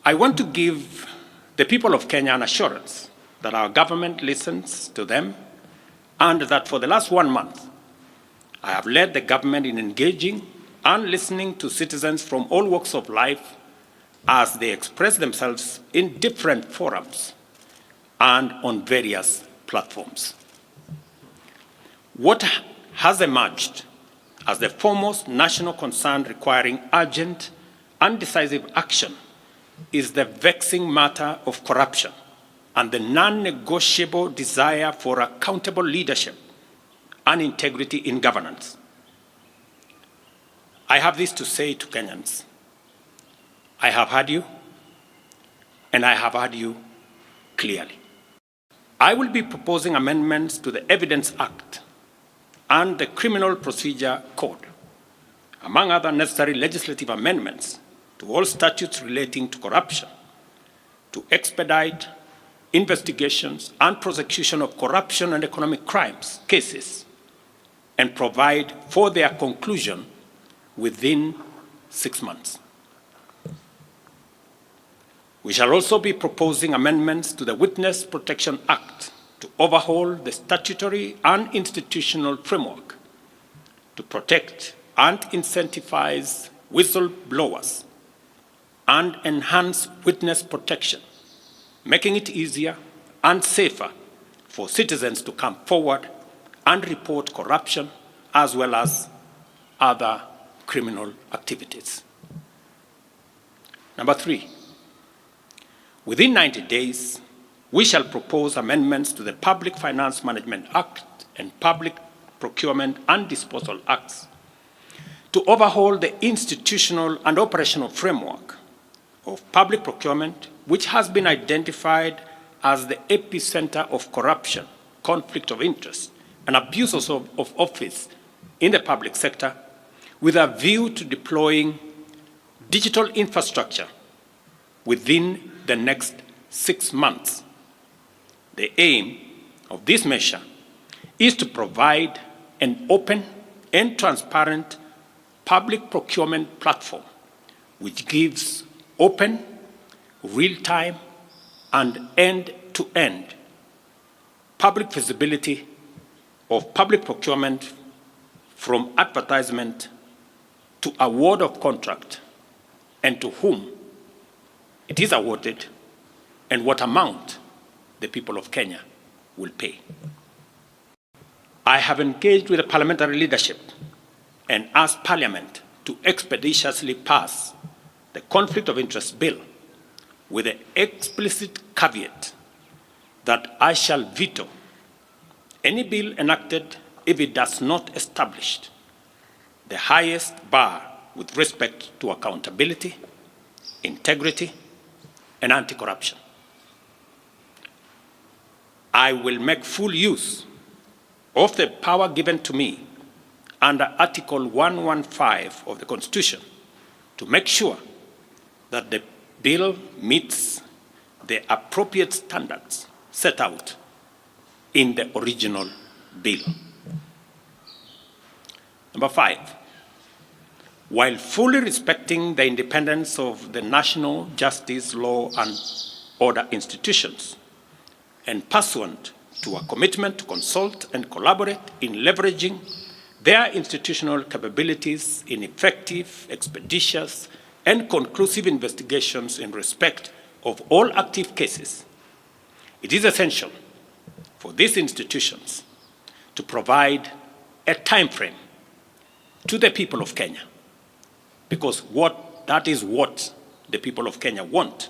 I want to give the people of Kenya an assurance that our government listens to them and that for the last 1 month, I have led the government in engaging and listening to citizens from all walks of life as they express themselves in different forums and on various platforms. What has emerged as the foremost national concern requiring urgent and decisive action is the vexing matter of corruption and the non-negotiable desire for accountable leadership and integrity in governance. I have this to say to Kenyans. I have heard you, and I have heard you clearly. I will be proposing amendments to the Evidence Act and the Criminal Procedure Code, among other necessary legislative amendments to all statutes relating to corruption, to expedite investigations and prosecution of corruption and economic crimes cases, and provide for their conclusion within 6 months. We shall also be proposing amendments to the Witness Protection Act to overhaul the statutory and institutional framework to protect and incentivize whistleblowers and enhance witness protection, making it easier and safer for citizens to come forward and report corruption as well as other criminal activities. Number 3, within 90 days, we shall propose amendments to the Public Finance Management Act and Public Procurement and Disposal Acts to overhaul the institutional and operational framework of public procurement, which has been identified as the epicenter of corruption, conflict of interest, and abuses of office in the public sector, with a view to deploying digital infrastructure within the next 6 months. The aim of this measure is to provide an open and transparent public procurement platform which gives open, real-time, and end-to-end public visibility of public procurement from advertisement to award of contract and to whom it is awarded and what amount the people of Kenya will pay. I have engaged with the parliamentary leadership and asked Parliament to expeditiously pass the Conflict of Interest Bill with the explicit caveat that I shall veto any bill enacted if it does not establish the highest bar with respect to accountability, integrity, and anti-corruption. I will make full use of the power given to me under Article 115 of the Constitution to make sure that the bill meets the appropriate standards set out in the original bill. Number 5, while fully respecting the independence of the national justice, law, and order institutions, and pursuant to a commitment to consult and collaborate in leveraging their institutional capabilities in effective, expeditious, and conclusive investigations in respect of all active cases, it is essential for these institutions to provide a time frame to the people of Kenya, because that is what the people of Kenya want,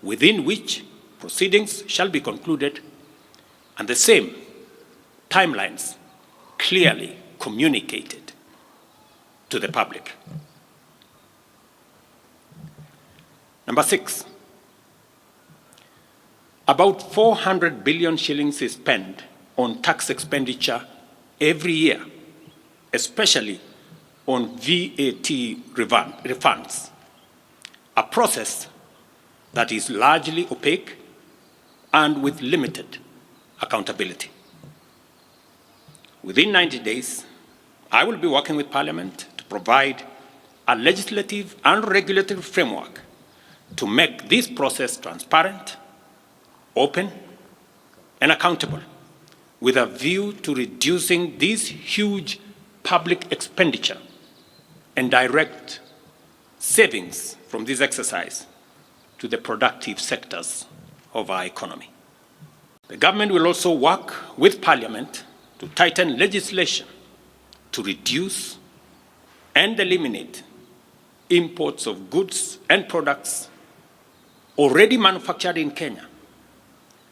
within which proceedings shall be concluded, and the same timelines clearly communicated to the public. Number 6, about 400 billion shillings is spent on tax expenditure every year, especially on VAT refunds, a process that is largely opaque and with limited accountability. Within 90 days, I will be working with Parliament to provide a legislative and regulatory framework to make this process transparent, open, and accountable, with a view to reducing this huge public expenditure and direct savings from this exercise to the productive sectors of our economy. The government will also work with Parliament to tighten legislation to reduce and eliminate imports of goods and products already manufactured in Kenya,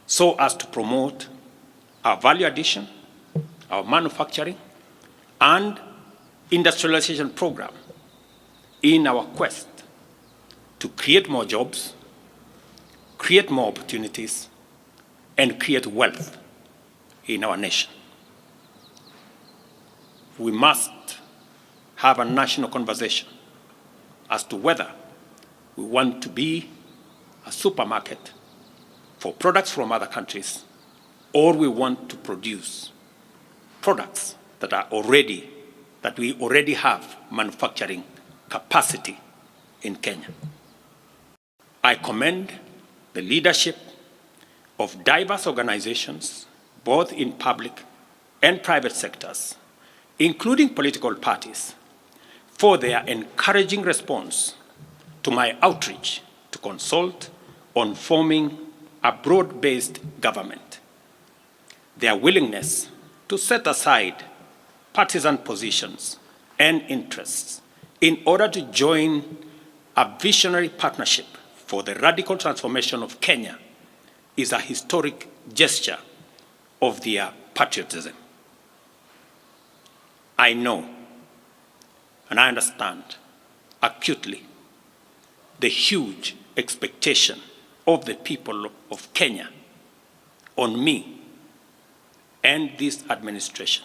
so as to promote our value addition, our manufacturing, and industrialization program in our quest to create more jobs, create more opportunities, and create wealth in our nation. We must have a national conversation as to whether we want to be a supermarket for products from other countries, or we want to produce products that we already have manufacturing capacity in Kenya. I commend the leadership of diverse organizations, both in public and private sectors, including political parties, for their encouraging response to my outreach to consult on forming a broad-based government. Their willingness to set aside partisan positions and interests in order to join a visionary partnership for the radical transformation of Kenya is a historic gesture of their patriotism. I know and I understand acutely the huge expectation of the people of Kenya on me and this administration.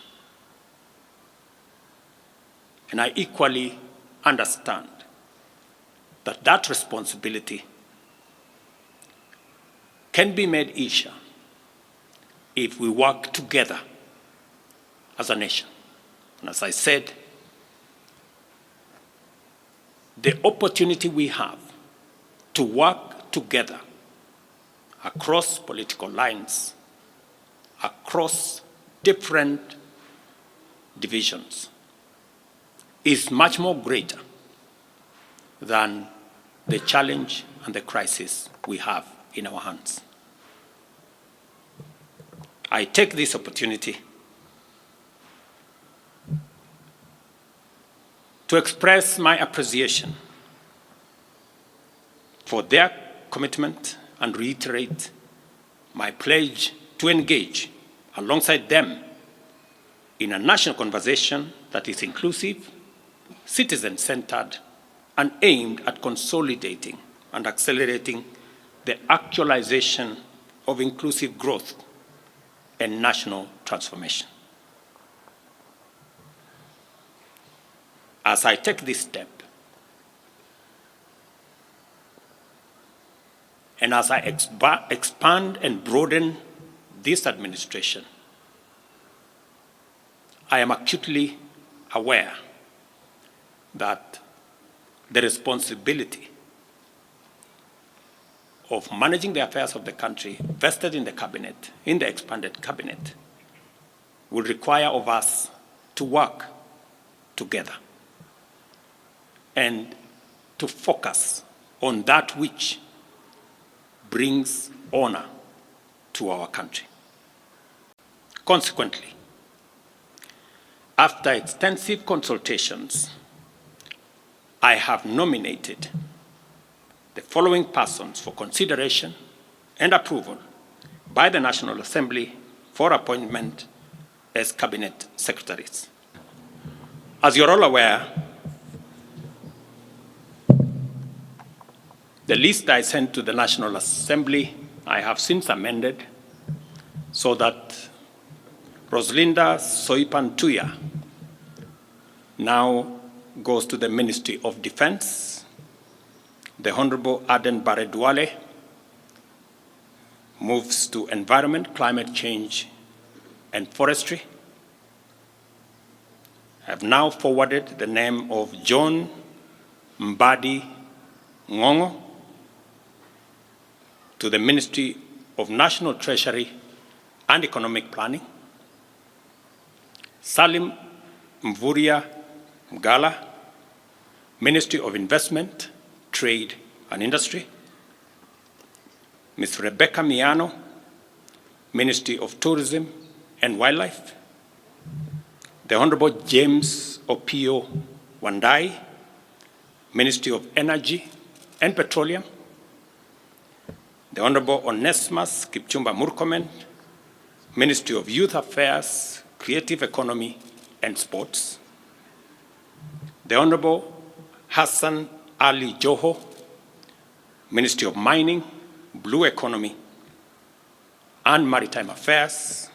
And I equally understand that that responsibility can be made easier if we work together as a nation. And as I said, the opportunity we have to work together across political lines, across different divisions, is much more greater than the challenge and the crisis we have in our hands. I take this opportunity to express my appreciation for their commitment and reiterate my pledge to engage alongside them in a national conversation that is inclusive, citizen-centered, and aimed at consolidating and accelerating the actualization of inclusive growth and national transformation. As I take this step, and as I expand and broaden this administration, I am acutely aware that the responsibility of managing the affairs of the country vested in the cabinet, in the expanded cabinet, will require of us to work together and to focus on that which brings honor to our country. Consequently, after extensive consultations, I have nominated the following persons for consideration and approval by the National Assembly for appointment as cabinet secretaries. As you're all aware, the list I sent to the National Assembly, I have since amended so that Roslinda Soipantuya now goes to the Ministry of Defense. The Honorable Aden Bare Duale moves to Environment, Climate Change, and Forestry. I have now forwarded the name of John Mbadi Ngongo to the Ministry of National Treasury and Economic Planning, Salim Mvurya Mgala, Ministry of Investment, Trade and Industry, Ms. Rebecca Miano, Ministry of Tourism and Wildlife, the Honorable James Opio Wandai, Ministry of Energy and Petroleum, the Honorable Onesimus Kipchumba Murkomen, Ministry of Youth Affairs, Creative Economy and Sports, the Honorable Hassan Ali Joho, Ministry of Mining, Blue Economy and Maritime Affairs,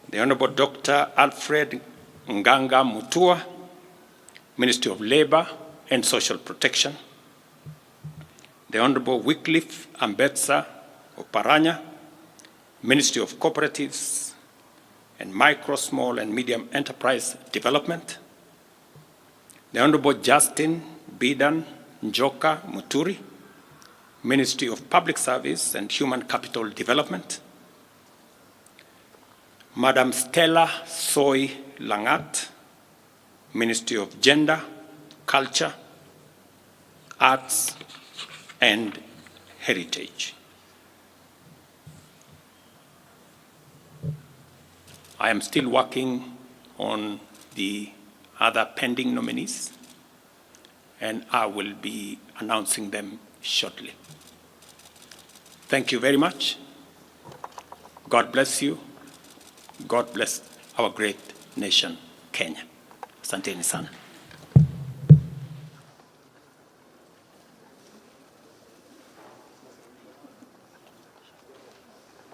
the Honorable Dr. Alfred Nganga Mutua, Ministry of Labor and Social Protection, the Honorable Wycliffe Ambetsa Oparanya, Ministry of Cooperatives and Micro, Small and Medium Enterprise Development, the Honorable Justin Bidan Njoka Muturi, Ministry of Public Service and Human Capital Development, Madam Stella Soy Langat, Ministry of Gender, Culture, Arts and Heritage. I am still working on the other pending nominees, and I will be announcing them shortly. Thank you very much. God bless you. God bless our great nation, Kenya. Asanteni sana.